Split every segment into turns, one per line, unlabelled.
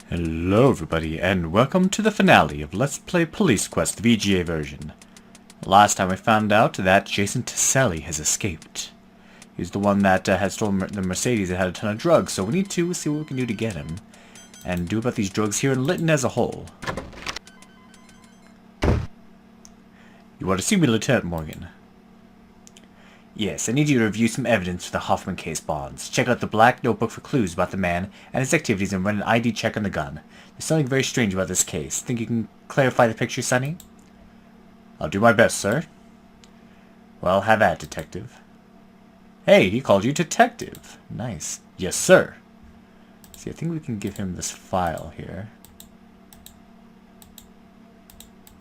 Hello everybody, and welcome to the finale of Let's Play Police Quest, the VGA version. Last time we found out that Jason Tiselli has escaped. He's the one that had stolen the Mercedes that had a ton of drugs, so we need to see what we can do to get him. And do about these drugs here in Lytton as a whole. You want to see me, Lieutenant Morgan? Yes, I need you to review some evidence for the Hoffman case bonds. Check out the black notebook for clues about the man and his activities and run an ID check on the gun. There's something very strange about this case. Think you can clarify the picture, Sonny? I'll do my best, sir. Well, have at, Detective. Hey, he called you Detective. Nice. Yes, sir. See, I think we can give him this file here.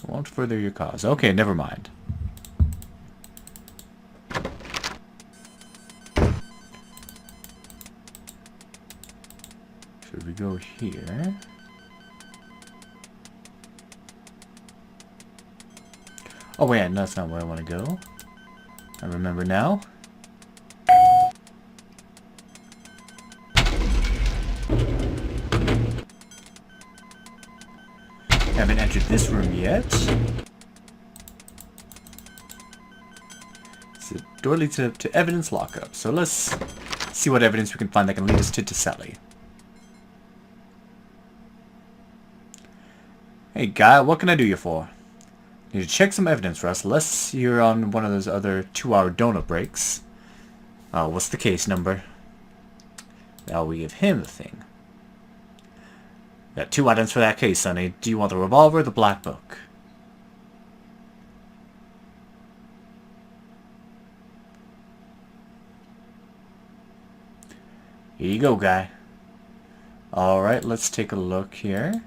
It won't further your cause. Okay, never mind. Should we go here? Oh wait, no, that's not where I want to go. I remember now. Haven't entered this room yet. So the door leads up to evidence lockup. So let's see what evidence we can find that can lead us to Tiselli. Hey guy, what can I do you for? Need to check some evidence for us, unless you're on one of those other 2-hour donut breaks. What's the case number? Now we give him the thing. Got 2 items for that case, Sonny. Do you want the revolver or the black book? Here you go, guy. Alright, let's take a look here.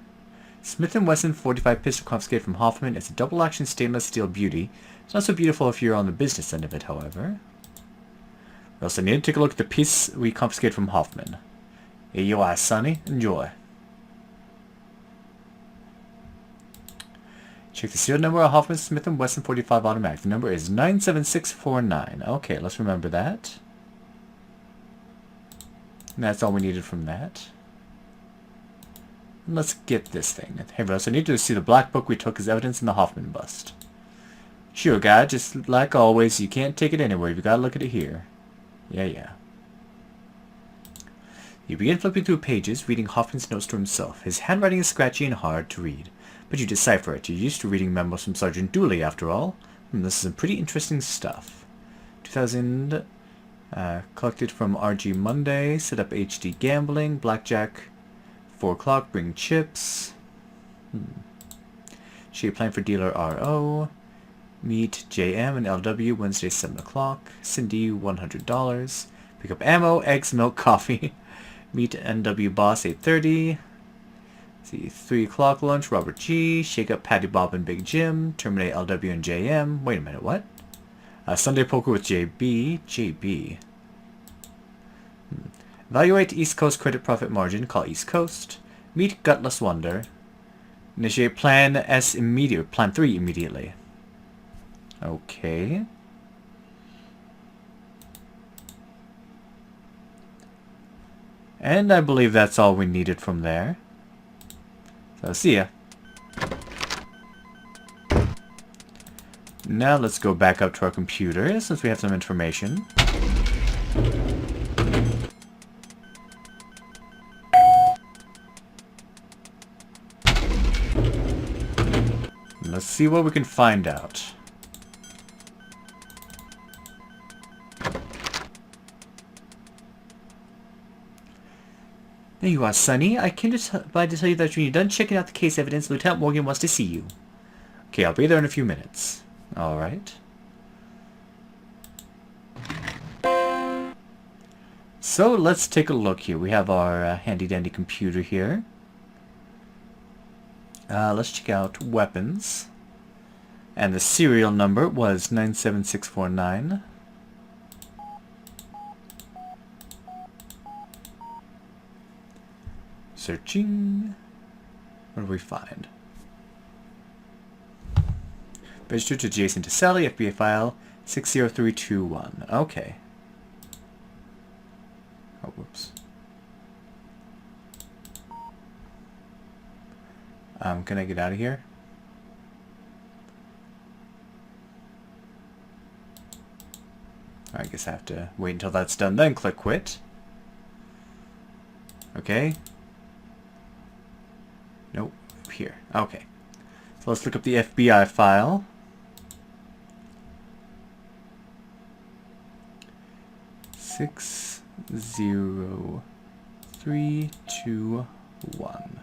Smith & Wesson 45 pistol confiscated from Hoffman. It's a double-action stainless steel beauty. It's not so beautiful if you're on the business end of it, however. We also need to take a look at the piece we confiscated from Hoffman. Here you are, Sonny. Enjoy. Check the serial number of Hoffman Smith & Wesson 45 automatic. The number is 97649. Okay, let's remember that. And that's all we needed from that. Let's get this thing. Hey, Russ, I need to see the black book we took as evidence in the Hoffman bust. Sure, guy. Just like always, you can't take it anywhere. You gotta look at it here. Yeah. You begin flipping through pages, reading Hoffman's notes to himself. His handwriting is scratchy and hard to read, but you decipher it. You're used to reading memos from Sergeant Dooley, after all. This is some pretty interesting stuff. 2000, collected from RG Monday, set up HD gambling, blackjack. 4 o'clock, bring chips. She applying for dealer RO. Meet JM and LW Wednesday 7 o'clock. Cindy $100. Pick up ammo, eggs, milk, coffee. Meet NW boss 8:30. See 3 o'clock lunch. Robert G. Shake up Patty Bob and Big Jim. Terminate LW and JM. Wait a minute, what? Sunday poker with JB. Evaluate East Coast credit profit margin. Call East Coast. Meet Gutless Wonder. Initiate Plan S immediate. Plan 3 immediately. Okay. And I believe that's all we needed from there. So see ya. Now let's go back up to our computer since we have some information. Let's see what we can find out. There you are, Sonny. I came by to tell you that when you're done checking out the case evidence, Lieutenant Morgan wants to see you. Okay, I'll be there in a few minutes. Alright. So, let's take a look here. We have our handy-dandy computer here. Let's check out weapons. And the serial number was 97649. Searching. What do we find? Registered to Jason Tiselli, FBI file 60321. Okay. Oh, whoops. Can I get out of here? I guess I have to wait until that's done, then click quit. Okay. Nope. Here. Okay. So let's look up the FBI file. 60321.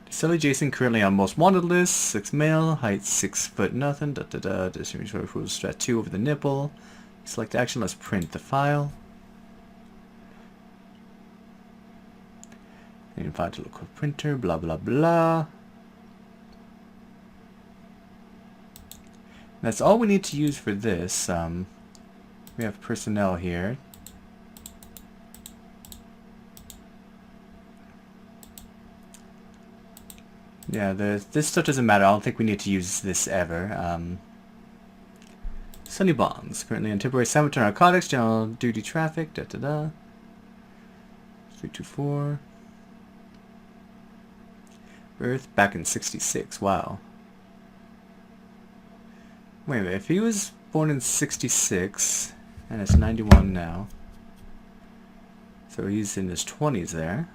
Silly Jason currently on most wanted list. 6 male, height 6 foot nothing. Distribution rules strat 2 over the nipple. Select action. Let's print the file. And file to local printer. Blah blah blah. That's all we need to use for this. We have personnel here. Yeah, this stuff doesn't matter. I don't think we need to use this ever. Sunny Bonds, currently on temporary assignment to narcotics, general duty traffic, 324. Birth back in 66, wow. Wait a minute, if he was born in 66, and it's 91 now, so he's in his 20s there.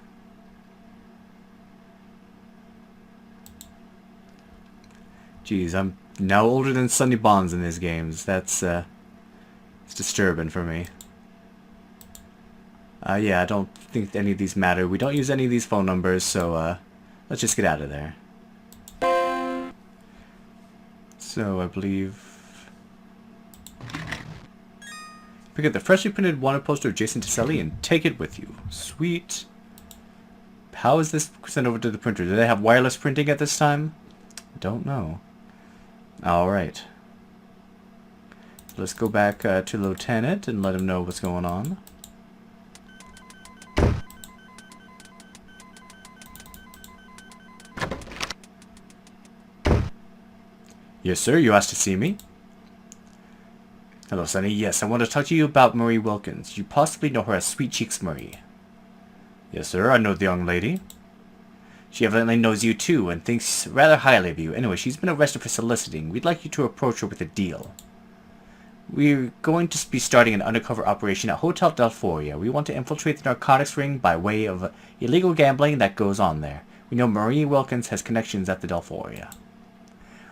Jeez, I'm now older than Sunny Bonds in these games. That's, it's disturbing for me. Yeah, I don't think any of these matter. We don't use any of these phone numbers, so, let's just get out of there. So, I believe... Pick up the freshly printed wanted poster of Jason Tiselli and take it with you. Sweet. How is this sent over to the printer? Do they have wireless printing at this time? Don't know. Alright. Let's go back to Lieutenant and let him know what's going on. Yes, sir. You asked to see me? Hello, Sonny. Yes, I want to talk to you about Marie Wilkins. You possibly know her as Sweet Cheeks Marie. Yes, sir. I know the young lady. She evidently knows you too and thinks rather highly of you. Anyway, she's been arrested for soliciting. We'd like you to approach her with a deal. We're going to be starting an undercover operation at Hotel Delphoria. We want to infiltrate the narcotics ring by way of illegal gambling that goes on there. We know Marie Wilkins has connections at the Delphoria.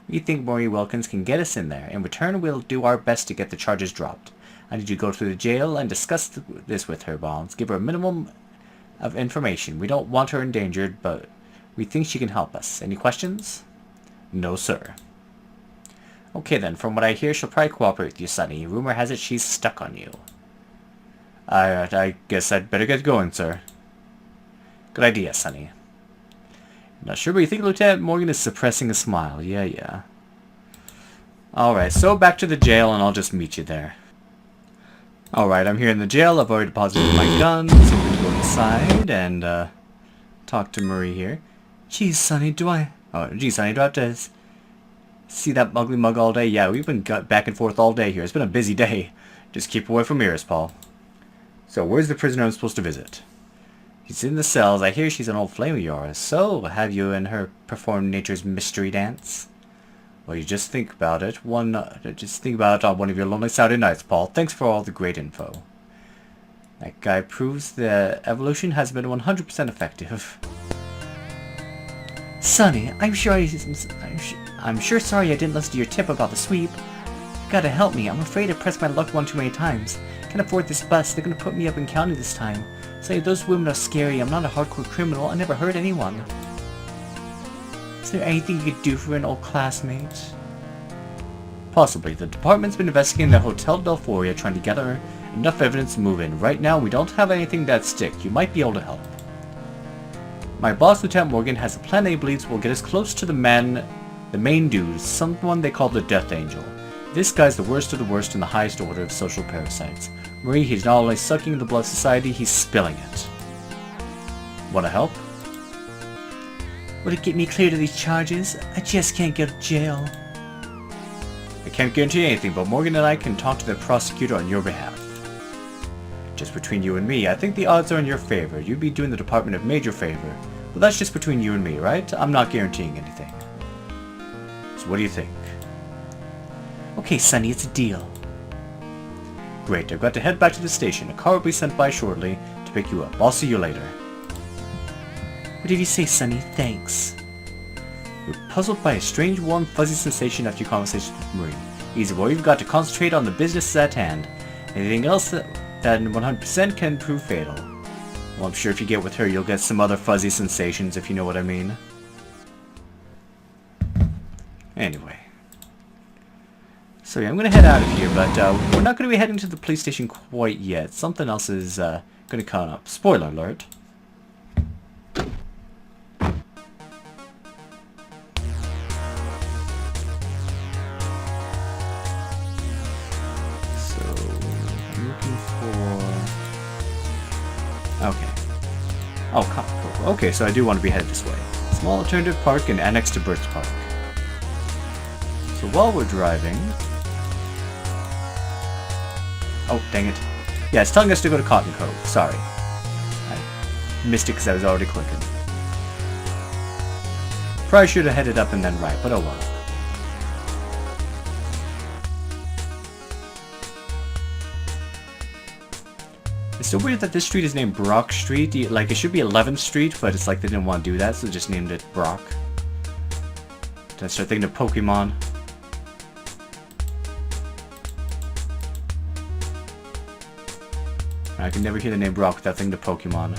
We think Marie Wilkins can get us in there. In return, we'll do our best to get the charges dropped. I need you to go to the jail and discuss this with her, Bonds. Give her a minimum of information. We don't want her endangered, but we think she can help us. Any questions? No, sir. Okay then, from what I hear, she'll probably cooperate with you, Sonny. Rumor has it she's stuck on you. I guess I'd better get going, sir. Good idea, Sonny. Not sure, but you think Lieutenant Morgan is suppressing a smile. Yeah. Alright, so back to the jail, and I'll just meet you there. Alright, I'm here in the jail. I've already deposited my gun, so we're gonna go inside and talk to Marie here. Geez, Sonny, do I have to see that ugly mug all day? Yeah, we've been back and forth all day here. It's been a busy day. Just keep away from mirrors, Paul. So, where's the prisoner I'm supposed to visit? She's in the cells. I hear she's an old flame of yours. So, have you and her performed nature's mystery dance? Well, you just think about it. Just think about it on one of your lonely Saturday nights, Paul. Thanks for all the great info. That guy proves the evolution has been 100% effective. Sonny, I'm sure sorry I didn't listen to your tip about the sweep. You gotta help me. I'm afraid I pressed my luck one too many times. Can't afford this bus. They're gonna put me up in county this time. Say, those women are scary. I'm not a hardcore criminal. I never hurt anyone. Is there anything you could do for an old classmate? Possibly. The department's been investigating the Hotel Delphoria, trying to gather enough evidence to move in. Right now, we don't have anything that stick. You might be able to help. My boss, Lieutenant Morgan, has a plan he believes will get us close to the main dude, someone they call the Death Angel. This guy's the worst of the worst in the highest order of social parasites. Marie, he's not only sucking the blood of society, he's spilling it. Wanna help? Would it get me clear to these charges? I just can't get to jail. I can't guarantee anything, but Morgan and I can talk to the prosecutor on your behalf. Just between you and me, I think the odds are in your favor. You'd be doing the department a major favor. Well, that's just between you and me, right? I'm not guaranteeing anything. So what do you think? Okay, Sonny, it's a deal. Great, I've got to head back to the station. A car will be sent by shortly to pick you up. I'll see you later. What did you say, Sonny? Thanks. You're puzzled by a strange, warm, fuzzy sensation after your conversation with Marie. Easy boy, you've got to concentrate on the business at hand. Anything else that 100% can prove fatal. Well, I'm sure if you get with her, you'll get some other fuzzy sensations, if you know what I mean. Anyway. So yeah, I'm going to head out of here, but we're not going to be heading to the police station quite yet. Something else is going to come up. Spoiler alert. Okay. Oh, okay, so I do want to be headed this way. Small alternative park and annex to Burt's Park. So while we're driving... Oh, dang it. Yeah, it's telling us to go to Cotton Cove. Sorry. I missed it because I was already clicking. Probably should have headed up and then right, but oh well. It's so weird that this street is named Brock Street. Like, it should be 11th Street, but it's like they didn't want to do that, so they just named it Brock. Did I start thinking of Pokemon? I can never hear the name Brock without thinking of Pokemon.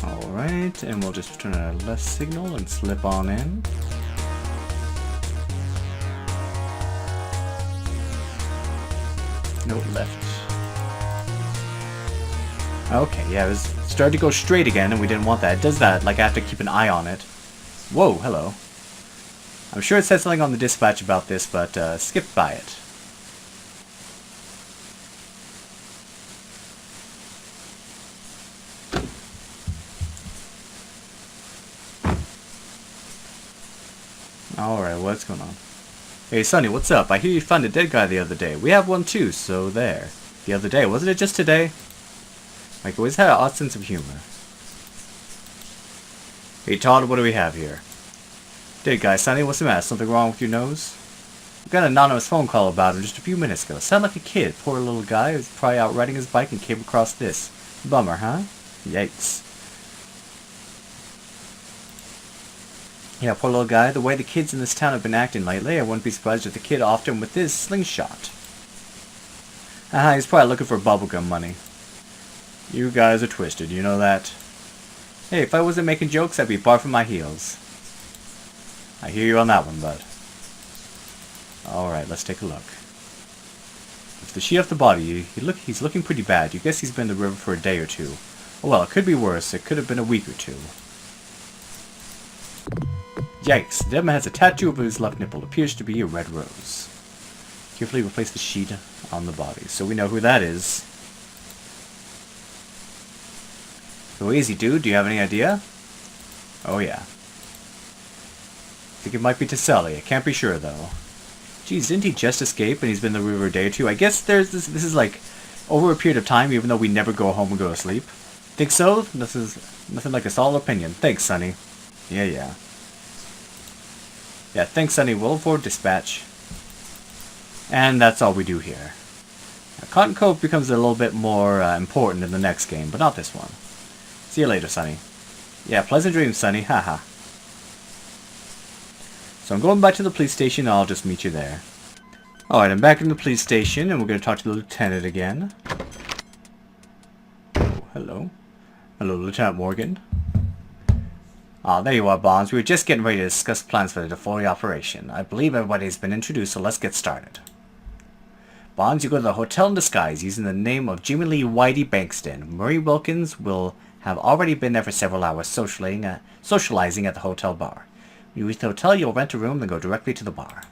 Alright, and we'll just turn on our left signal and slip on in. No, left. Okay, yeah, it was starting to go straight again, and we didn't want that. It does that, like I have to keep an eye on it. Whoa, hello. I'm sure it said something on the dispatch about this, but skip by it. Alright, what's going on? Hey, Sonny, what's up? I hear you found a dead guy the other day. We have one too, so there. The other day, wasn't it just today? Like, always had an odd sense of humor. Hey, Todd, what do we have here? Dead guy, Sonny, what's the matter? Something wrong with your nose? We got an anonymous phone call about him just a few minutes ago. Sounded like a kid. Poor little guy who's probably out riding his bike and came across this. Bummer, huh? Yikes. Yeah, poor little guy. The way the kids in this town have been acting lately, I wouldn't be surprised if the kid offed him with his slingshot. Haha, he's probably looking for bubblegum money. You guys are twisted, you know that? Hey, if I wasn't making jokes, I'd be barfing my heels. I hear you on that one, bud. Alright, let's take a look. If the sheet off the body, he's looking pretty bad. You guess he's been in the river for a day or two. Oh well, it could be worse. It could have been a week or two. Yikes, the dead man has a tattoo over his left nipple. Appears to be a red rose. Carefully replace the sheet on the body, so we know who that is. So easy, dude. Do you have any idea? Oh yeah. I think it might be Taselli. I can't be sure though. Geez, didn't he just escape and he's been in the river a day or two? I guess there's this is like over a period of time, even though we never go home and go to sleep. Think so? This is nothing like a solid opinion. Thanks, Sonny. Yeah. Yeah, thanks, Sonny. We'll forward dispatch. And that's all we do here. Now, Cotton Cove becomes a little bit more important in the next game, but not this one. See you later, Sonny. Yeah, pleasant dreams, Sonny. Haha. So I'm going back to the police station, and I'll just meet you there. Alright, I'm back in the police station, and we're going to talk to the lieutenant again. Oh, hello. Hello, Lieutenant Morgan. Ah, there you are, Bonds. We were just getting ready to discuss plans for the Defoli operation. I believe everybody's been introduced, so let's get started. Bonds, you go to the hotel in disguise using the name of Jimmy Lee Whitey Bankston. Murray Wilkins will have already been there for several hours socializing at the hotel bar. When you reach the hotel, you'll rent a room and go directly to the bar.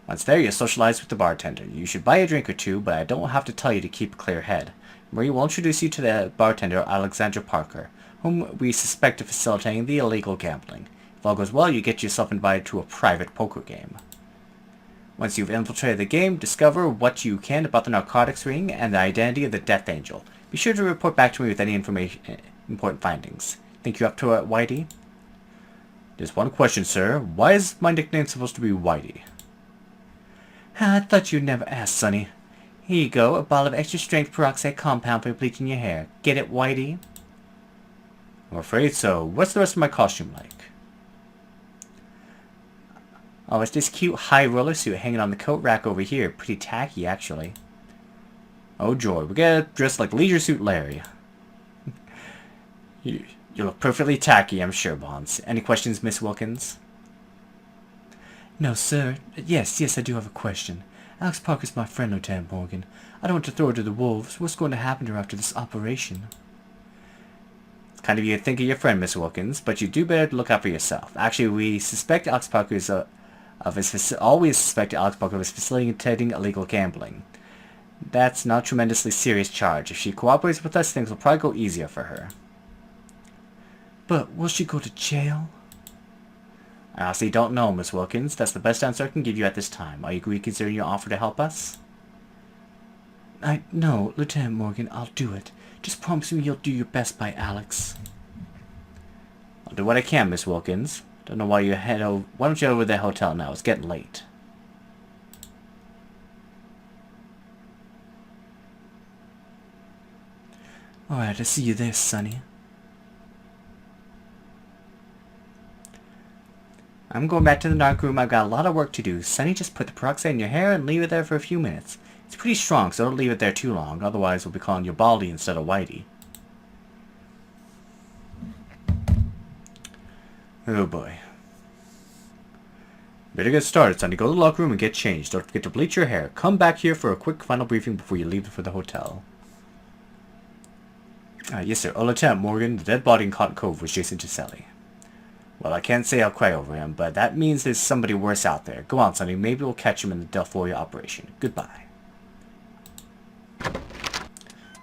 Once there, you'll socialize with the bartender. You should buy a drink or two, but I don't have to tell you to keep a clear head. Murray will introduce you to the bartender, Alexandra Parker, whom we suspect of facilitating the illegal gambling. If all goes well, you get yourself invited to a private poker game. Once you've infiltrated the game, discover what you can about the narcotics ring and the identity of the Death Angel. Be sure to report back to me with any important findings. Think you're up to it, Whitey? Just one question, sir. Why is my nickname supposed to be Whitey? I thought you'd never ask, Sonny. Here you go, a bottle of extra strength peroxide compound for bleaching your hair. Get it, Whitey? I'm afraid so. What's the rest of my costume like? Oh, it's this cute high roller suit hanging on the coat rack over here. Pretty tacky, actually. Oh, joy. We gotta dress like Leisure Suit Larry. You look perfectly tacky, I'm sure, Bonds. Any questions, Miss Wilkins? No, sir. Yes, I do have a question. Alex Parker's my friend, Lieutenant Morgan. I don't want to throw her to the wolves. What's going to happen to her after this operation? It's kind of you to think of your friend, Miss Wilkins, but you do better to look out for yourself. Actually, we suspect Alex Parker is always suspected Alex Parker of facilitating illegal gambling. That's not a tremendously serious charge. If she cooperates with us, things will probably go easier for her. But will she go to jail? I honestly don't know, Miss Wilkins. That's the best answer I can give you at this time. Are you reconsidering your offer to help us? No, Lieutenant Morgan, I'll do it. Just promise me you'll do your best by Alex. I'll do what I can, Miss Wilkins. Don't know why you head over. Why don't you head over to the hotel now? It's getting late. Alright, I'll see you there, Sonny. I'm going back to the dark room. I've got a lot of work to do. Sonny, just put the peroxide in your hair and leave it there for a few minutes. It's pretty strong, so don't leave it there too long. Otherwise, we'll be calling you Baldy instead of Whitey. Oh boy. Better get started, Sonny. Go to the locker room and get changed. Don't forget to bleach your hair. Come back here for a quick final briefing before you leave for the hotel. Yes, sir. Oh, Lieutenant Morgan, the dead body in Cotton Cove was Jason Giselli. Well, I can't say I'll cry over him, but that means there's somebody worse out there. Go on, Sonny. Maybe we'll catch him in the Delphoria operation. Goodbye.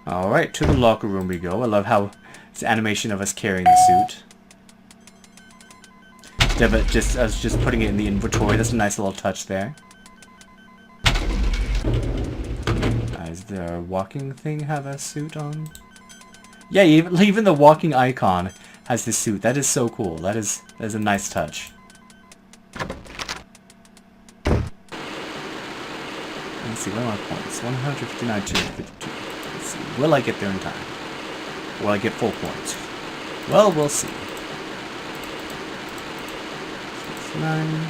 Alright, to the locker room we go. I love how it's animation of us carrying the suit. Just putting it in the inventory. That's a nice little touch there. Does the walking thing have a suit on? Yeah, even the walking icon has this suit. That is so cool. That is a nice touch. Let's see, what are my points? 159, 252. Let's see. Will I get there in time? Will I get full points? Well, we'll see. 9.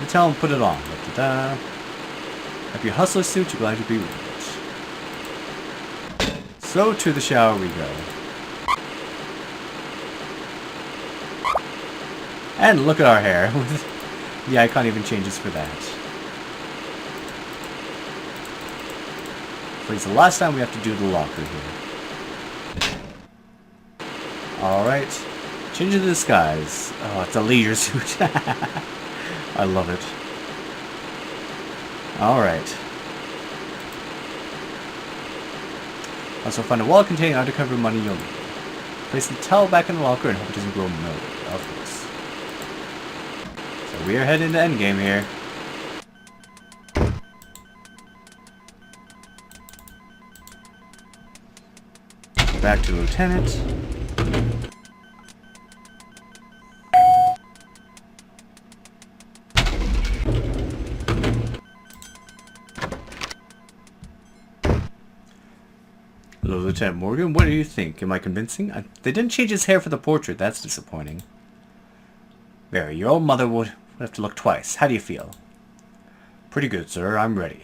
Tell him put it on. Da-da-da. If your hustler suit, you're glad to be rich. So to the shower we go. And look at our hair. The icon even changes for that. So it's the last time we have to do the locker here. Alright. Change into disguise. Oh, it's a leisure suit. I love it. Alright. Also find a wallet containing undercover money you'll need. Place the towel back in the locker and hope it doesn't grow molded, of course. So we are heading to endgame here. Back to Lieutenant. Hello, Lieutenant Morgan. What do you think? Am I convincing? They didn't change his hair for the portrait. That's disappointing. Very. Your old mother would have to look twice. How do you feel? Pretty good, sir. I'm ready.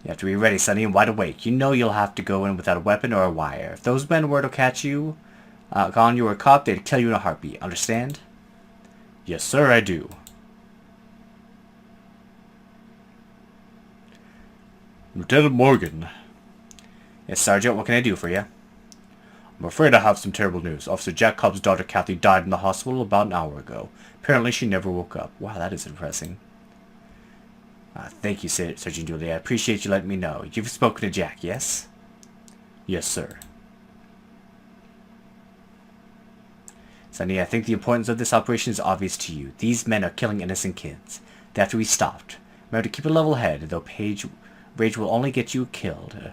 You have to be ready, Sonny, and wide awake. You know you'll have to go in without a weapon or a wire. If those men were to catch you, on you were a cop, they'd kill you in a heartbeat. Understand? Yes, sir, I do. Lieutenant Morgan. Yes, Sergeant, what can I do for you? I'm afraid I have some terrible news. Officer Jack Cobb's daughter, Kathy, died in the hospital about an hour ago. Apparently, she never woke up. Wow, that is impressing. Thank you, Sergeant Dooley. I appreciate you letting me know. You've spoken to Jack, yes? Yes, sir. Sonny, I think the importance of this operation is obvious to you. These men are killing innocent kids. They have to be stopped. Remember to keep a level head, though rage will only get you killed.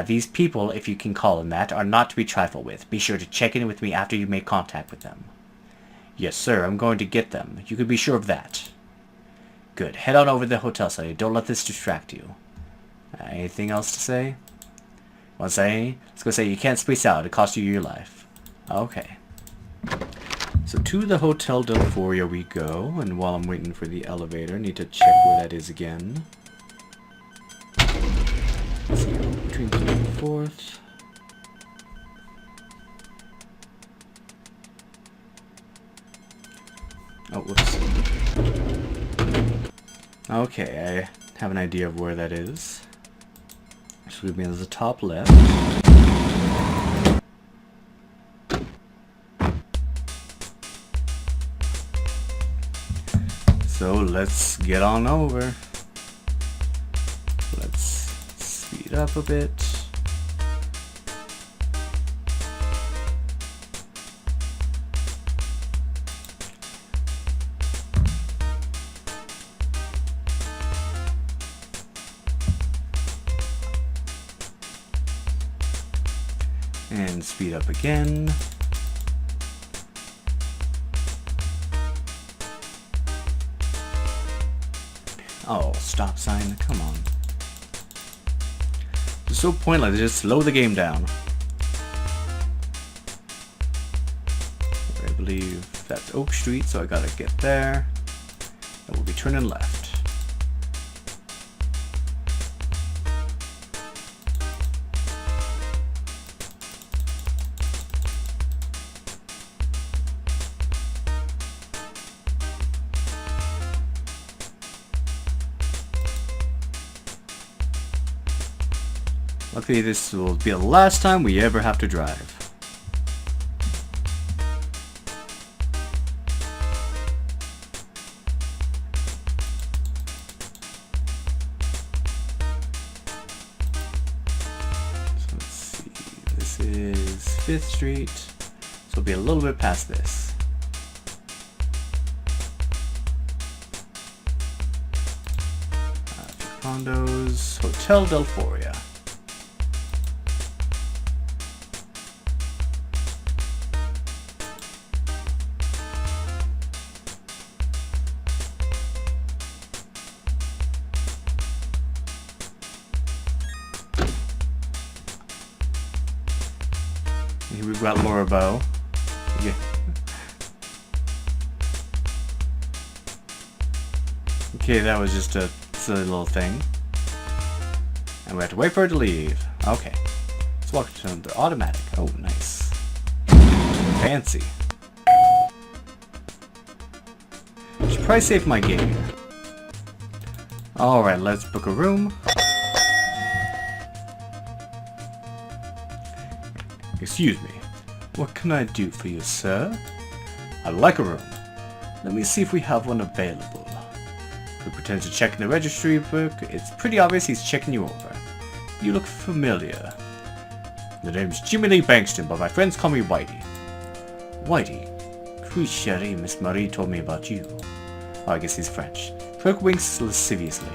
These people, if you can call them that, are not to be trifled with. Be sure to check in with me after you make contact with them. Yes, sir, I'm going to get them. You can be sure of that. Good. Head on over to the hotel, Sonny. Don't let this distract you. Anything else to say? Want to say? Let's go say you can't space out. It costs you your life. Okay. So to the Hotel Del Foria we go, and while I'm waiting for the elevator, I need to check where that is again. Let's see, between 3rd and 4th. Oh, whoops. Okay, I have an idea of where that is. Just leave me as the top left. So let's get on over. Let's speed up a bit. And speed up again. Oh, stop sign, come on. It's so pointless, just slow the game down. I believe that's Oak Street, so I gotta get there. And we'll be turning left. Luckily, this will be the last time we ever have to drive. So let's see, this is 5th Street, so it'll be a little bit past this. Condos, Hotel Del Foria. Here we've got Laura Bow. Yeah. Okay, that was just a silly little thing. And we have to wait for her to leave. Okay. Let's walk to the automatic. Oh, nice. Fancy. Should probably save my game here. Alright, let's book a room. Excuse me. What can I do for you, sir? I'd like a room. Let me see if we have one available. Could pretend to check in the registry book. It's pretty obvious he's checking you over. You look familiar. The name's Jimmy Lee Bankston, but my friends call me Whitey. Whitey? Cruise Sherry, Miss Marie told me about you. Oh, I guess he's French. Clerk winks lasciviously.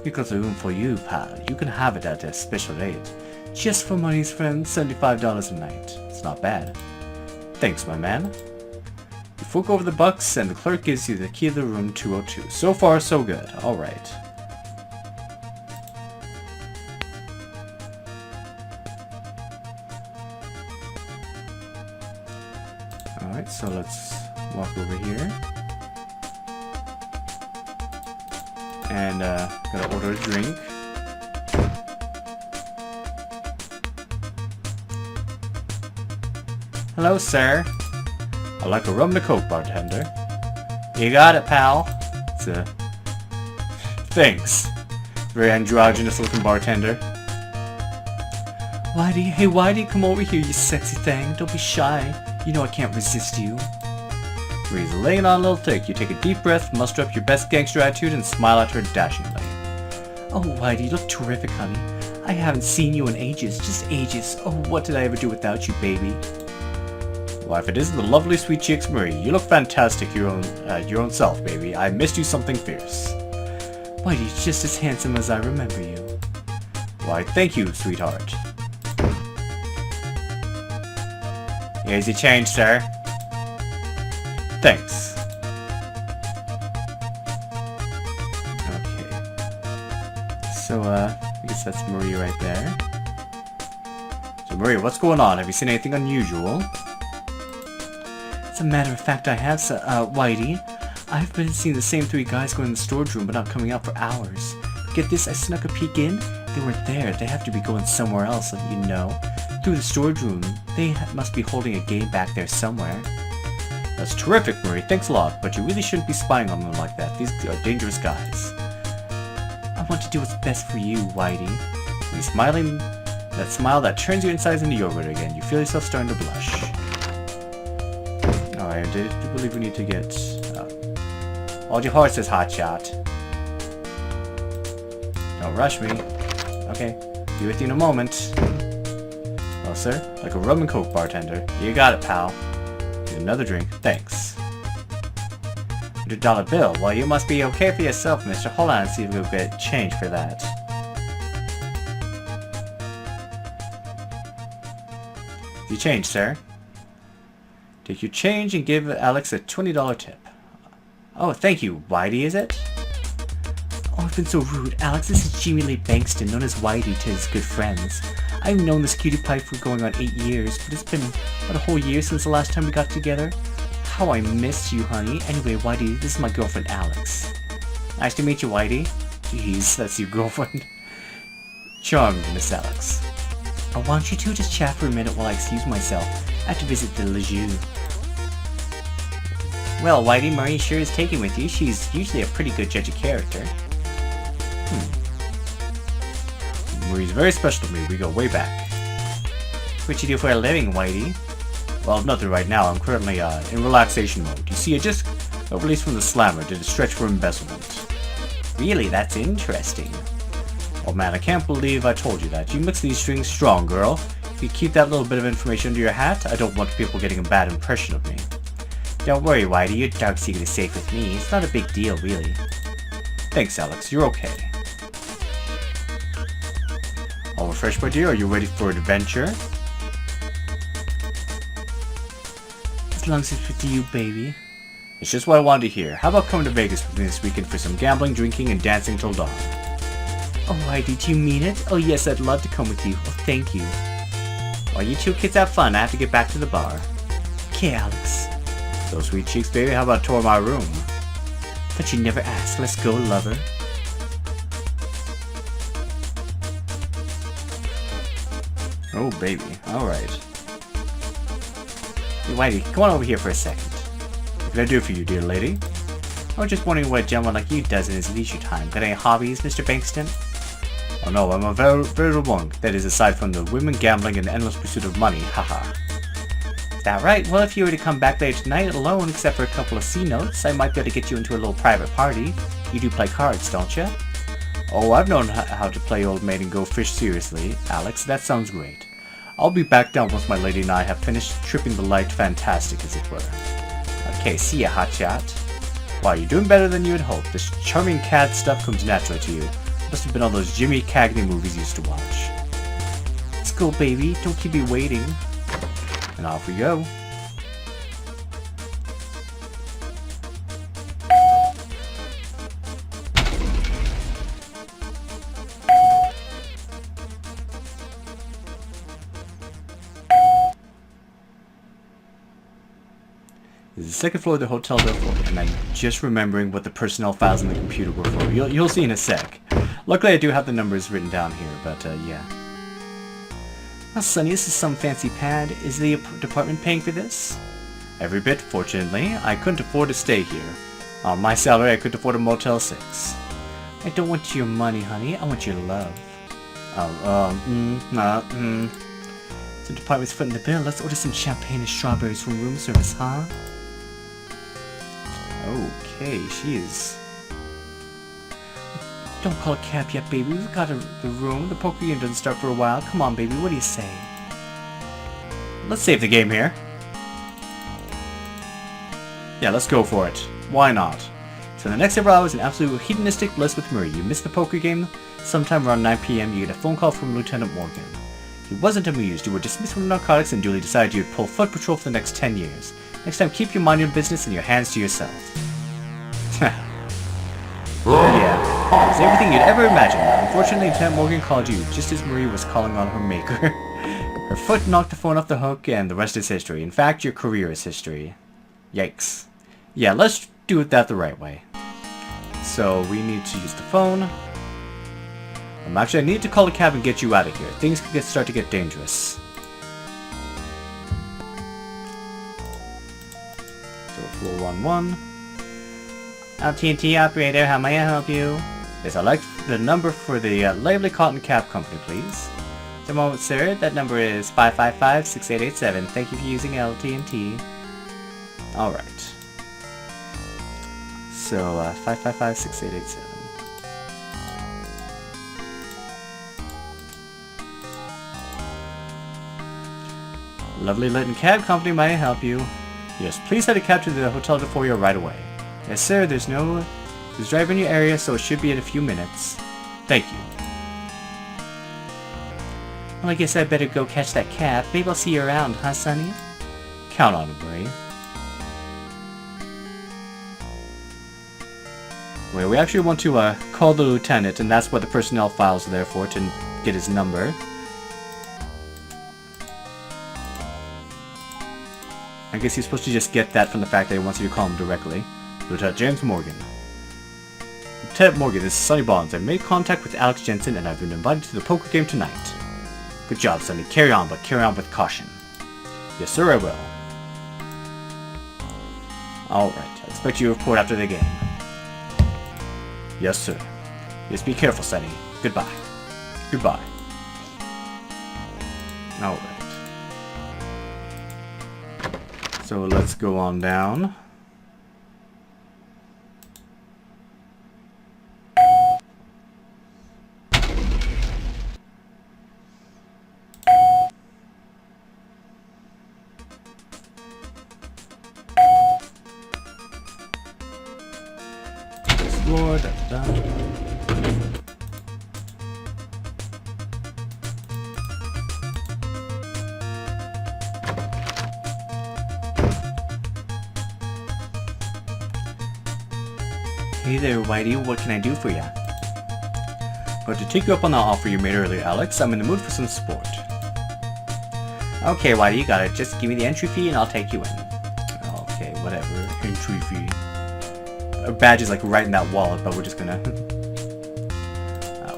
We got a room for you, pal. You can have it at a special rate. Just for Marie's friend, $75 a night. It's not bad. Thanks, my man. You fork over the bucks, and the clerk gives you the key of the room 202. So far, so good. Alright. Alright, so let's walk over here. And, gotta order a drink. Hello, sir. I'd like a rum and a coke, bartender. You got it, pal. It's a... Thanks. Very androgynous looking bartender. Whitey, hey Whitey, come over here, you sexy thing. Don't be shy. You know I can't resist you. He's laying on a little thick. You take a deep breath, muster up your best gangster attitude, and smile at her dashingly. Oh, Whitey, you look terrific, honey. I haven't seen you in ages, just ages. Oh, what did I ever do without you, baby? Well, if it isn't the lovely sweet cheeks Marie, you look fantastic your own self, baby. I missed you something fierce.
Whitey, just as handsome as I remember you.
Why, thank you, sweetheart. Here's your change, sir. Thanks. Okay. So, I guess that's Marie right there. So, Marie, what's going on? Have you seen anything unusual?
As a matter of fact, I have, Whitey. I've been seeing the same 3 guys going in the storage room but not coming out for hours. Get this, I snuck a peek in. They weren't there. They have to be going somewhere else, you know. Through the storage room. They must be holding a game back there somewhere.
That's terrific, Marie. Thanks a lot, but you really shouldn't be spying on them like that. These are dangerous guys.
I want to do what's best for you, Whitey.
You're smiling. That smile that turns your insides into yogurt again. You feel yourself starting to blush. Alright, I do believe we need to get... hold your horses, hotshot. Don't rush me. Okay, be with you in a moment. Well, sir, like a rum and coke bartender. You got it, pal. Need another drink. Thanks. $100 bill. Well, you must be okay for yourself, mister. Hold on and see if we'll get change for that. You change, sir. Take your change and give Alex a $20 tip. Oh, thank you. Whitey, is it?
Oh, I've been so rude. Alex, this is Jimmy Lee Bankston, known as Whitey to his good friends. I've known this cutie pie for going on 8 years, but it's been about a whole year since the last time we got together. How I miss you, honey. Anyway, Whitey, this is my girlfriend, Alex.
Nice to meet you, Whitey. Jeez, that's your girlfriend. Charmed, Miss Alex.
I want you to just chat for a minute while I excuse myself. I have to visit the Lejeune.
Well, Whitey, Marie sure is taken with you. She's usually a pretty good judge of character. Marie's very special to me. We go way back.
What you do for a living, Whitey?
Well, nothing right now. I'm currently in relaxation mode. You see, I just got released from the slammer. Did a stretch for embezzlement.
Really? That's interesting.
Oh man, I can't believe I told you that. You mix these strings strong, girl. If you keep that little bit of information under your hat, I don't want people getting a bad impression of me.
Don't worry, Whitey. Your dark secret is safe with me. It's not a big deal, really.
Thanks, Alex. You're okay. All refreshed, my dear? Are you ready for adventure?
As long as it's with you, baby.
It's just what I wanted to hear. How about coming to Vegas with me this weekend for some gambling, drinking, and dancing till dawn?
Oh, Whitey, do you mean it? Oh, yes, I'd love to come with you. Oh, thank you.
While you two kids have fun, I have to get back to the bar.
Okay, Alex.
So sweet cheeks, baby. How about a tour of my room?
But you never asked. Let's go, lover.
Oh, baby. Alright.
Hey, Whitey, come on over here for a second.
What can I do for you, dear lady?
I was just wondering what a gentleman like you does in his leisure time. Got any hobbies, Mr. Bankston?
Oh no, I'm a veritable monk. That is, aside from the women, gambling, and endless pursuit of money. Haha.
Is that right? Well, if you were to come back later tonight alone, except for a couple of C notes, I might be able to get you into a little private party. You do play cards, don't you?
Oh, I've known how to play old maid and go fish seriously, Alex. That sounds great. I'll be back down once my lady and I have finished tripping the light fantastic, as it were.
Okay, see ya, hotshot.
Wow, you're doing better than you had hoped. This charming cat stuff comes naturally to you. Must have been all those Jimmy Cagney movies you used to watch.
Let's go, baby. Don't keep me waiting.
And off we go. This is the second floor of the hotel, therefore, and I'm just remembering what the personnel files in the computer were for. You'll see in a sec. Luckily, I do have the numbers written down here, but yeah.
Well, Sonny, this is some fancy pad. Is the department paying for this?
Every bit, fortunately. I couldn't afford to stay here. On my salary, I couldn't afford a Motel 6.
I don't want your money, honey. I want your love. The department's footing the bill. Let's order some champagne and strawberries from room service, huh?
Okay, she is...
Don't call a cab yet, baby. We've got the room. The poker game doesn't start for a while. Come on, baby. What do you say?
Let's save the game here. Yeah, let's go for it. Why not? So the next several hours in absolute hedonistic bliss with Marie. You missed the poker game. Sometime around 9 p.m. you get a phone call from Lieutenant Morgan. He wasn't amused. You were dismissed from narcotics and duly decided you'd pull foot patrol for the next 10 years. Next time, keep your mind your business and your hands to yourself. Yeah, it's everything you'd ever imagine. Unfortunately, Lieutenant Morgan called you just as Marie was calling on her maker. Her foot knocked the phone off the hook, and the rest is history. In fact, your career is history. Yikes. Yeah, let's do that the right way. So, we need to use the phone. Actually, I need to call a cab and get you out of here. Things could start to get dangerous. So, floor 1-1. TNT operator, how may I help you? Yes, I'd like the number for the Lively Cotton Cab Company, please. Just a moment, sir. That number is 555-6887. Thank you for using LTNT. Alright. So, 555-6887. Lovely Lytton Cab Company, may I help you? Yes, please head a cab to the Hotel de Foyer right away. Yes, sir, there's driver in your area, so it should be in a few minutes. Thank you. Well, I guess I better go catch that cab. Maybe I'll see you around, huh, Sonny? Count on it, Bray. Well, we actually want to call the lieutenant, and that's what the personnel files are there for, to get his number. I guess he's supposed to just get that from the fact that he wants you to call him directly. Lieutenant James Morgan. Lieutenant Morgan, this is Sonny Bonds. I've made contact with Alex Jensen and I've been invited to the poker game tonight. Good job, Sonny. Carry on, but carry on with caution. Yes, sir, I will. Alright, I expect you to report after the game. Yes, sir. Just be careful, Sonny. Goodbye. Goodbye. Alright. So let's go on down. Explore, Hey there, Whitey. What can I do for you? But to take you up on the offer you made earlier, Alex, I'm in the mood for some sport. Okay, Whitey, you got it. Just give me the entry fee and I'll take you in. Okay, whatever. Entry fee. Our badge is like right in that wallet, but we're just gonna...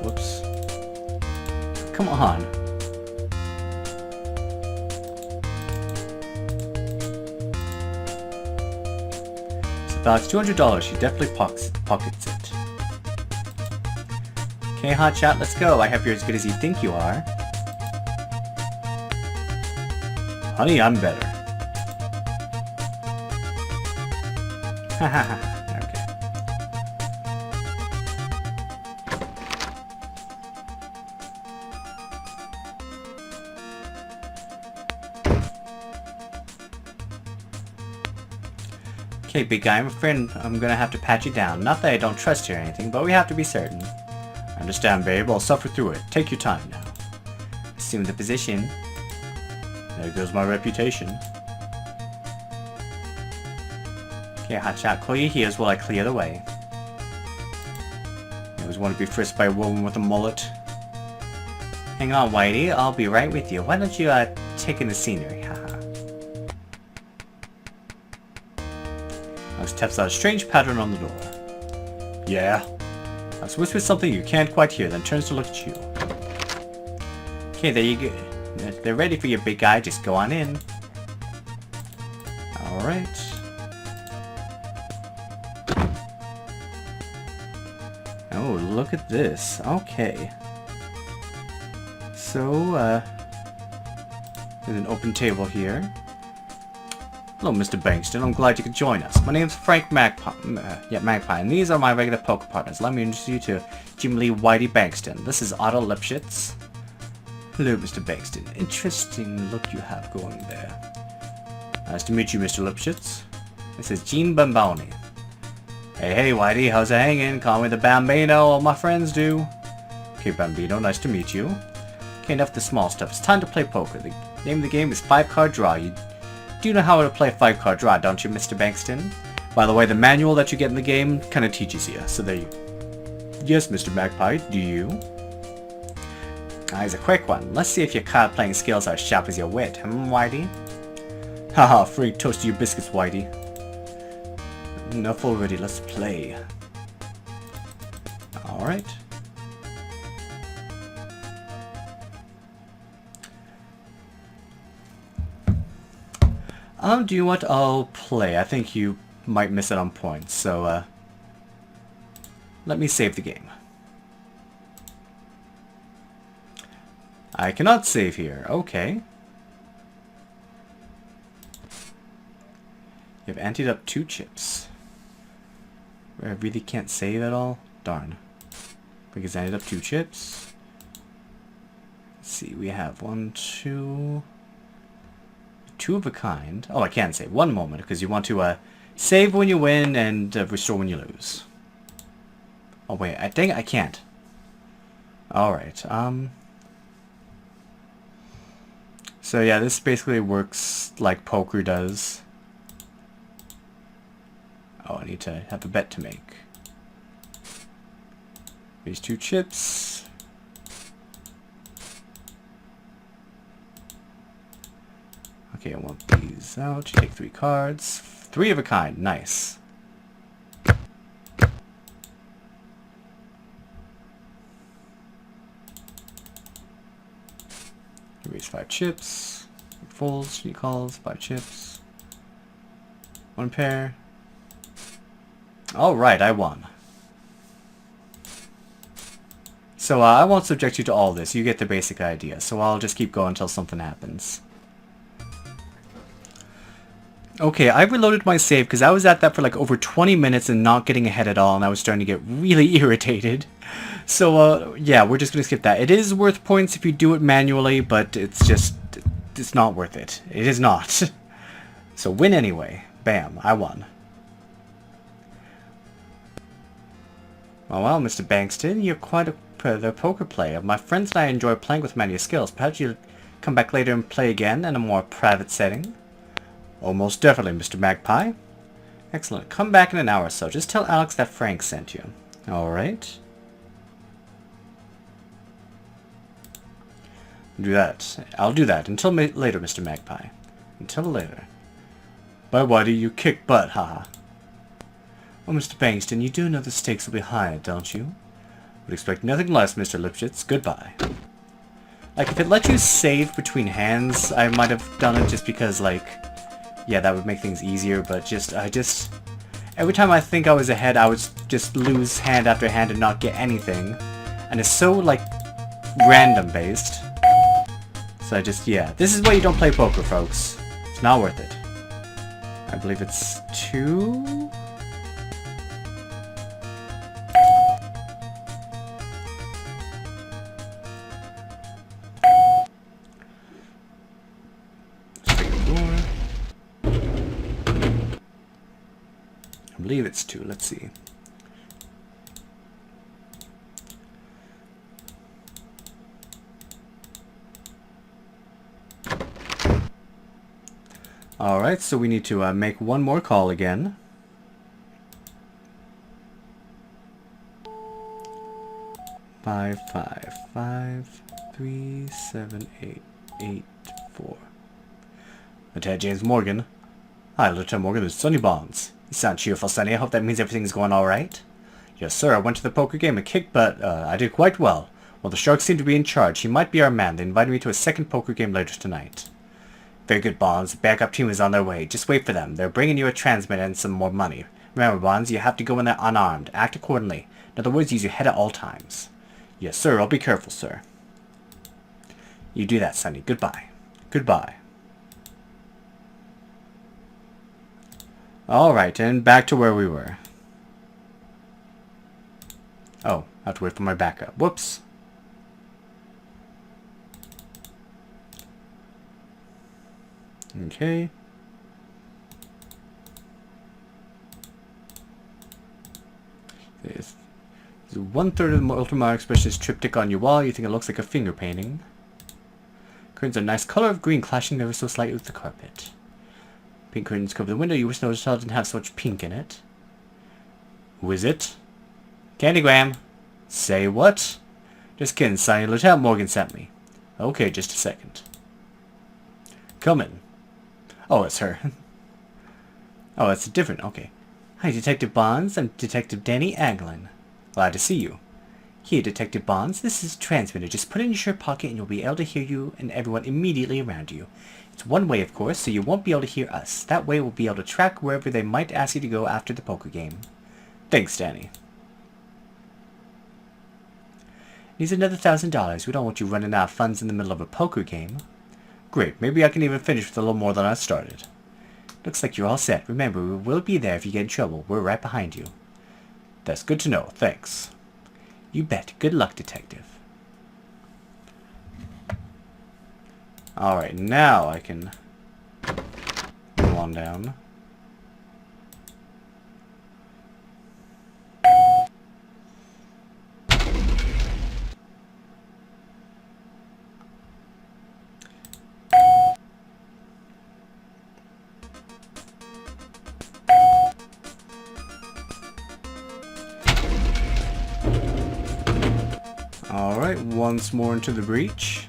whoops. Come on. Alex, $200. She definitely pockets it. Okay, hotshot, let's go. I hope you're as good as you think you are. Honey, I'm better. Hahaha. Okay. Okay, big guy, I'm afraid I'm gonna have to pat you down. Not that I don't trust you or anything, but we have to be certain. I understand, babe. I'll suffer through it. Take your time now. Assume the position. There goes my reputation. Okay, hotshot, clear your heels while I clear the way. I always want to be frisked by a woman with a mullet. Hang on, Whitey. I'll be right with you. Why don't you, take in the scenery? Haha. Alex taps out a strange pattern on the door. Yeah? Alex whispers something you can't quite hear, then turns to look at you. Okay, there you go. If they're ready for your big guy, just go on in. Alright. Oh, look at this. Okay. So, there's an open table here. Hello, Mr. Bankston. I'm glad you could join us. My name's Frank Magpie, and these are my regular poker partners. Let me introduce you to Jim Lee Whitey Bankston. This is Otto Lipschitz. Hello, Mr. Bankston. Interesting look you have going there. Nice to meet you, Mr. Lipschitz.
This is Gene Bamboni. Hey, Whitey, how's it hanging? Call me the Bambino, all my friends do. Okay, Bambino, nice to meet you. Okay, enough of the small stuff. It's time to play poker. The name of the game is 5-card draw. You do know how to play a 5-card draw, don't you, Mr. Bankston? By the way, the manual that you get in the game kind of teaches you, so there you... Yes, Mr. Magpie, do you? Here's a quick one. Let's see if your card playing skills are as sharp as your wit, Whitey? Haha, free toast to your biscuits, Whitey. Enough already, let's play. Alright. Do you want I'll play? I think you might miss it on points, so let me save the game. I cannot save here. Okay. You've emptied up 2 chips. I really can't save at all? Darn. Because I ended up 2 chips. Let's see, we have 1, 2... 2 of a kind. Oh, I can't save. 1 moment, because you want to save when you win and restore when you lose. Oh wait, I think I can't. Alright, so yeah, this basically works like poker does. Oh, I need to have a bet to make. These 2 chips. Okay, I want these out. You take 3 cards. 3 of a kind. Nice. Raise 5 chips. Folds, she calls, 5 chips. 1 pair. Alright, I won. So I won't subject you to all this. You get the basic idea. So I'll just keep going until something happens. Okay, I reloaded my save because I was at that for like over 20 minutes and not getting ahead at all, and I was starting to get really irritated. So, yeah, we're just going to skip that. It is worth points if you do it manually, but it's just... it's not worth it. It is not. So win anyway. Bam, I won. Well, Mr. Bankston, you're quite the poker player. My friends and I enjoy playing with many skills. Perhaps you'll come back later and play again in a more private setting? Oh, most definitely, Mr. Magpie. Excellent. Come back in an hour or so. Just tell Alex that Frank sent you. Alright. Do that. I'll do that. Until later, Mr. Magpie. Until later. Bye, Whitey. You kick butt, haha. Well, Mr. Bankston, you do know the stakes will be high, don't you? Would expect nothing less, Mr. Lipschitz. Goodbye. Like, if it let you save between hands, I might have done it just because, like... yeah, that would make things easier, but every time I think I was ahead, I would just lose hand after hand and not get anything. And it's so, like, random-based. So yeah. This is why you don't play poker, folks. It's not worth it. I believe it's 2... I believe it's 2. Let's see. Alright, so we need to make one more call again. Five, 3, 7, 8, 8, 4. Lieutenant James Morgan. Hi, Lieutenant Morgan, this is Sonny Bonds. You sound cheerful, Sonny. I hope that means everything's going alright. Yes, sir. I went to the poker game and kicked butt. I did quite well. Well, the Sharks seem to be in charge. He might be our man. They invited me to a second poker game later tonight. Very good, Bonds. The backup team is on their way. Just wait for them. They're bringing you a transmitter and some more money. Remember, Bonds, you have to go in there unarmed. Act accordingly. In other words, use your head at all times. Yes, sir. I'll be careful, sir. You do that, Sonny. Goodbye. Goodbye. Alright, and back to where we were. Oh, I have to wait for my backup. Whoops. Okay. There's 1/3 of the Ultramar Expressionist triptych on your wall. You think it looks like a finger painting. Curtains are a nice color of green, clashing ever so slightly with the carpet. Pink curtains cover the window. You wish Notice didn't have so much pink in it. Who is it? Candygram. Say what? Just kidding, Sonny. Lieutenant Morgan sent me. Okay, just a second. Come in. Oh, it's her. Oh, it's different. Okay. Hi, Detective Bonds. I'm Detective Danny Aglin. Glad to see you. Here, Detective Bonds. This is transmitter. Just put it in your shirt pocket and you'll be able to hear you and everyone immediately around you. It's one way, of course, so you won't be able to hear us. That way we'll be able to track wherever they might ask you to go after the poker game. Thanks, Danny. Needs another $1,000. We don't want you running out of funds in the middle of a poker game. Great. Maybe I can even finish with a little more than I started. Looks like you're all set. Remember, we will be there if you get in trouble. We're right behind you. That's good to know. Thanks. You bet. Good luck, Detective. Alright, now I can go on down. Alright, once more into the breach.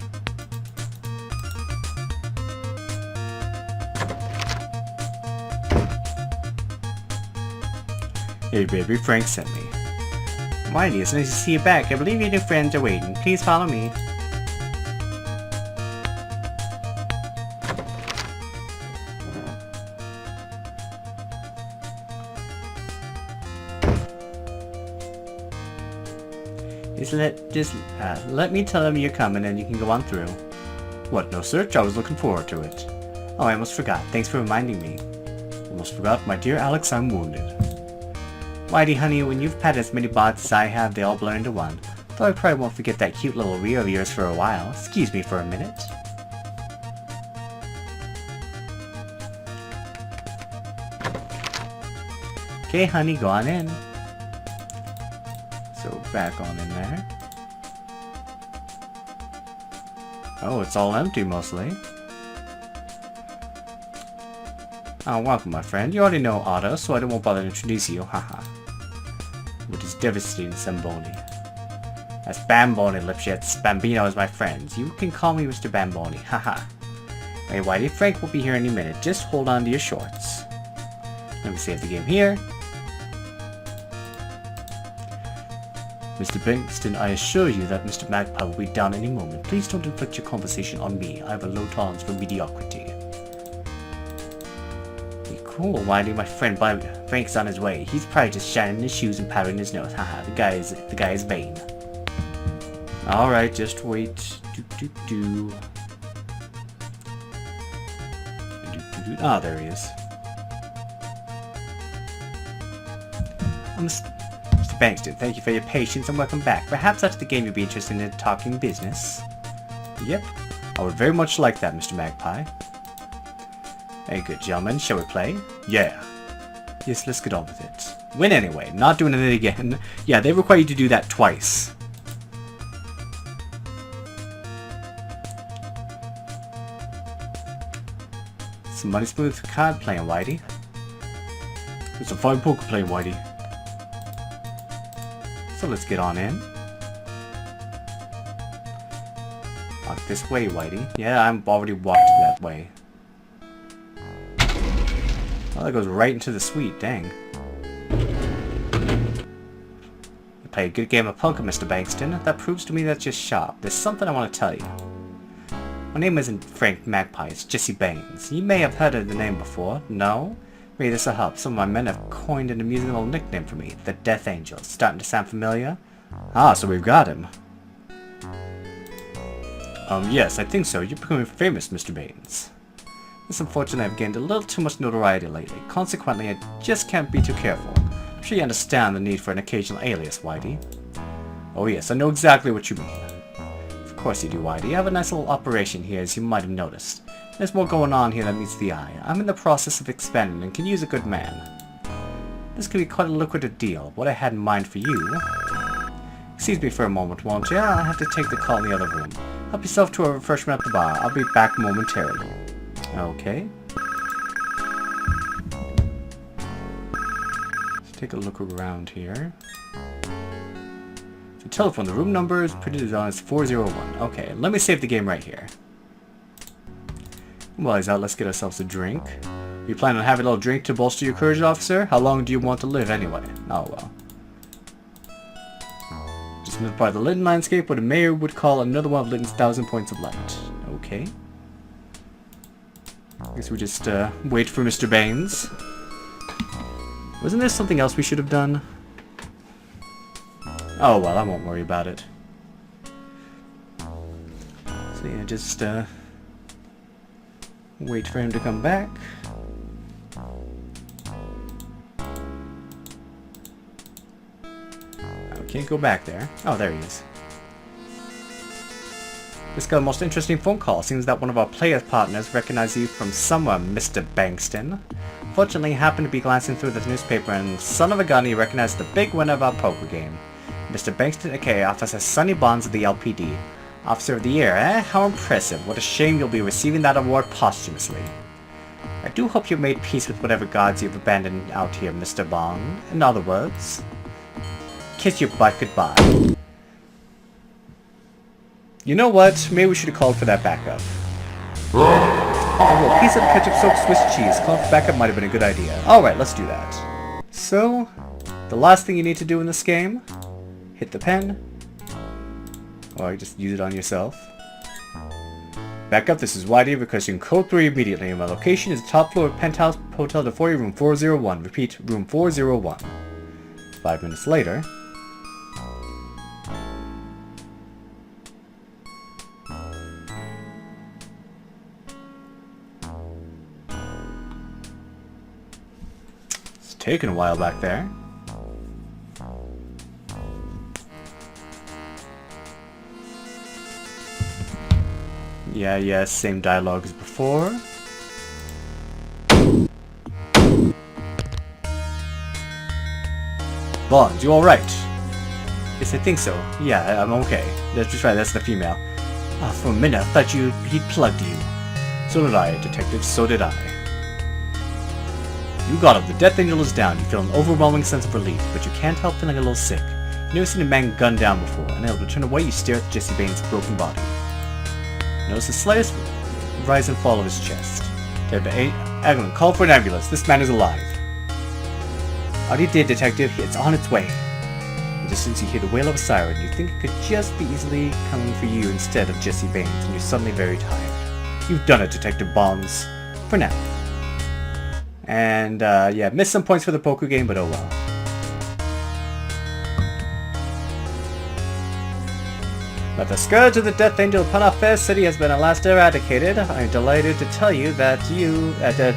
Hey baby, Frank sent me. Whitey, it's nice to see you back. I believe your new friends are waiting. Please follow me. Just let me tell them you're coming and you can go on through. What, no search? I was looking forward to it. Oh, I almost forgot. Thanks for reminding me. Almost forgot. My dear Alex, I'm wounded. Whitey, honey, when you've had as many bots as I have, they all blur into one. Though I probably won't forget that cute little Rio of yours for a while. Excuse me for a minute. Okay, honey, go on in. So, back on in there. Oh, it's all empty, mostly. Oh, welcome, my friend. You already know Otto, so I won't bother to introduce you, haha. Which is devastating, Zamboni. That's Bamboni, Lipschitz. Bambino is my friend. You can call me Mr. Bamboni, haha. Hey, Whitey, Frank will be here any minute. Just hold on to your shorts. Let me save the game here. Mr. Bankston, I assure you that Mr. Magpie will be down any moment. Please don't inflict your conversation on me. I have a low tolerance for mediocrity. Be cool, Whitey. My friend Frank's on his way. He's probably just shining his shoes and powdering his nose. Haha, the guy is vain. Alright, just wait. Ah, there he is. Mr. Bankston, thank you for your patience and welcome back. Perhaps after the game you'll be interested in talking business. Yep, I would very much like that, Mr. Magpie. Very good, gentlemen. Shall we play? Yeah. Yes, let's get on with it. Win anyway. Not doing it again. Yeah, they require you to do that twice. Some money smooth card playing, Whitey. It's a fine poker playing, Whitey. So let's get on in. Walk this way, Whitey. Yeah, I'm already walked that way. Oh, that goes right into the suite, dang. You play a good game of poker, Mr. Bankston. That proves to me that you're sharp. There's something I want to tell you. My name isn't Frank Magpie, it's Jesse Baines. You may have heard of the name before. No? Maybe this'll help. Some of my men have coined an amusing little nickname for me, the Death Angel. Starting to sound familiar? Ah, so we've got him. Yes, I think so. You're becoming famous, Mr. Baines. It's unfortunate I've gained a little too much notoriety lately. Consequently, I just can't be too careful. I'm sure you understand the need for an occasional alias, Whitey. Oh yes, I know exactly what you mean. Of course you do, Whitey. I have a nice little operation here, as you might have noticed. There's more going on here than meets the eye. I'm in the process of expanding and can use a good man. This could be quite a lucrative deal. What I had in mind for you... Excuse me for a moment, won't you? I'll have to take the call in the other room. Help yourself to a refreshment at the bar. I'll be back momentarily. Okay. Let's take a look around here. The telephone, the room number is printed on as 401. Okay, let me save the game right here. While he's out, let's get ourselves a drink. You plan on having a little drink to bolster your courage, officer? How long do you want to live anyway? Oh well. Just another part of the Lytton landscape, what a mayor would call another one of Lytton's 1,000 points of light. Okay. I guess we just wait for Mr. Baines. Wasn't there something else we should have done? Oh well, I won't worry about it. So yeah, just wait for him to come back. Can't go back there. Oh, there he is. Just got a most interesting phone call. Seems that one of our player partners recognized you from somewhere, Mr. Bankston. Fortunately, he happened to be glancing through the newspaper and son of a gun, he recognized the big winner of our poker game. Mr. Bankston, aka Officer Sonny Bonds of the LPD. Officer of the Year, eh? How impressive. What a shame you'll be receiving that award posthumously. I do hope you've made peace with whatever gods you've abandoned out here, Mr. Bond. In other words... kiss your butt goodbye. You know what? Maybe we should have called for that backup. Oh, a piece of ketchup-soaked Swiss cheese. Calling for backup might have been a good idea. Alright, let's do that. So, the last thing you need to do in this game, hit the pen, or just use it on yourself. Back up, this is Whitey requesting code 3 immediately, and my location is the top floor of Penthouse Hotel de Foyer, room 401. Repeat, room 401. 5 minutes later... taken a while back there. Yeah, same dialogue as before. Bonds, you alright? Yes, I think so. Yeah, I'm okay. That's just right, that's the female. For a minute I thought he'd plugged you. So did I, detective, so did I. You got him. The Death Angel is down. You feel an overwhelming sense of relief, but you can't help feeling a little sick. You've never seen a man gunned down before. Unable to turn away, you stare at Jesse Baines' broken body. Notice the slightest rise and fall of his chest. Agron, call for an ambulance. This man is alive. Already did, detective. It's on its way. In the distance, you hear the wail of a siren. You think it could just be easily coming for you instead of Jesse Baines, and you're suddenly very tired. You've done it, Detective Bonds. For now. And, yeah, missed some points for the poker game, but oh well. But the scourge of the Death Angel upon our fair city has been at last eradicated. I am delighted to tell you that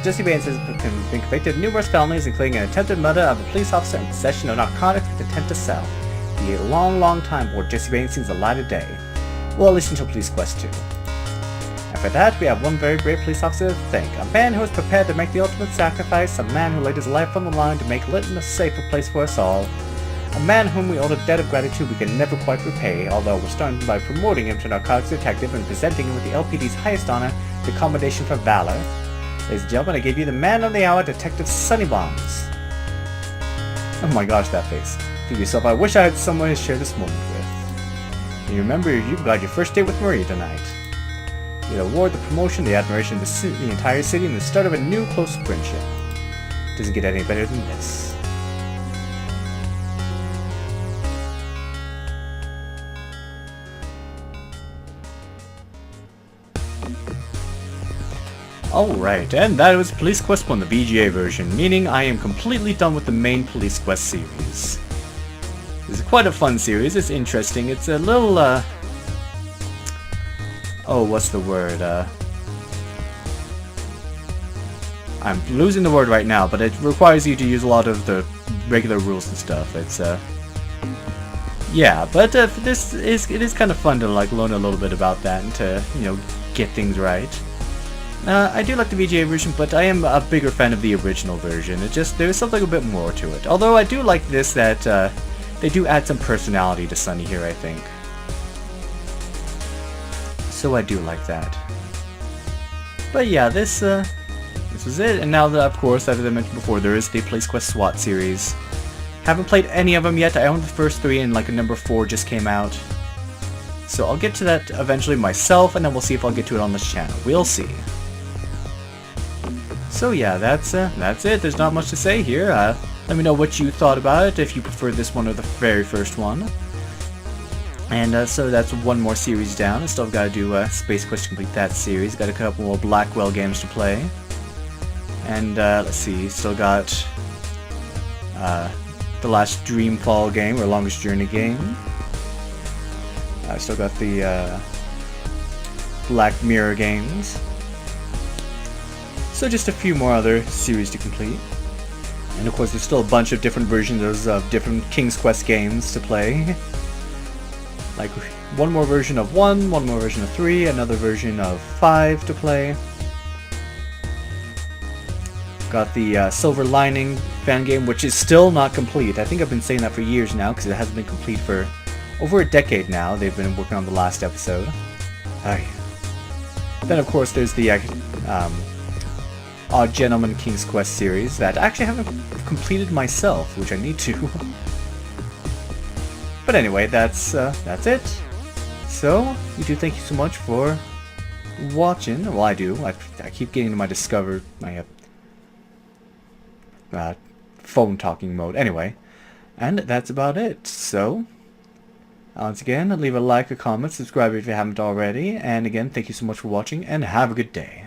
Jesse Baines has been convicted of numerous felonies, including an attempted murder of a police officer and possession of narcotics with intent to sell. It'll be a long, long time before Jesse Baines sees the light of day. Well, at least until Police Quest 2. For that, we have one very brave police officer to thank. A man who was prepared to make the ultimate sacrifice, a man who laid his life on the line to make Lytton a safer place for us all. A man whom we owe a debt of gratitude we can never quite repay, although we're starting by promoting him to narcotics detective and presenting him with the LPD's highest honor, the Commendation for Valor. Ladies and gentlemen, I give you the man of the hour, Detective Sonny Bonds. Oh my gosh, that face. Think to yourself, I wish I had someone to share this moment with. And you remember, you've got your first date with Maria tonight. The award, the promotion, the admiration of the entire city, and the start of a new close friendship. Doesn't get any better than this. Alright, and that was Police Quest 1, the VGA version, meaning I am completely done with the main Police Quest series. This is quite a fun series, it's interesting, it's a little, oh, what's the word? I'm losing the word right now, but it requires you to use a lot of the regular rules and stuff. It's, yeah, but it is kind of fun to, like, learn a little bit about that and to, you know, get things right. I do like the VGA version, but I am a bigger fan of the original version. There's something a bit more to it. Although I do like this that they do add some personality to Sunny here, I think. So I do like that. But yeah, this was it. And now, of course, as I mentioned before, there is the Place Quest SWAT series. Haven't played any of them yet. I own the first 3 and like a number 4 just came out. So I'll get to that eventually myself, and then we'll see if I'll get to it on this channel. We'll see. So yeah, that's it. There's not much to say here. Let me know what you thought about it, if you prefer this one or the very first one. And so that's one more series down. I still got to do Space Quest to complete that series. Got a couple more Blackwell games to play. And let's see, still got the last Dreamfall game, or Longest Journey game. I still got the Black Mirror games. So just a few more other series to complete. And of course there's still a bunch of different versions of different King's Quest games to play. Like one more version of 1, one more version of 3, another version of 5 to play. Got the Silver Lining fan game, which is still not complete. I think I've been saying that for years now, because it hasn't been complete for over a decade now. They've been working on the last episode. Then of course there's the Odd Gentleman King's Quest series that I actually haven't completed myself, which I need to. But anyway, that's it. So, you do thank you so much for watching. Well, I do. I keep getting to my phone talking mode. Anyway, and that's about it. So, once again, leave a like, a comment, subscribe if you haven't already, and again, thank you so much for watching, and have a good day.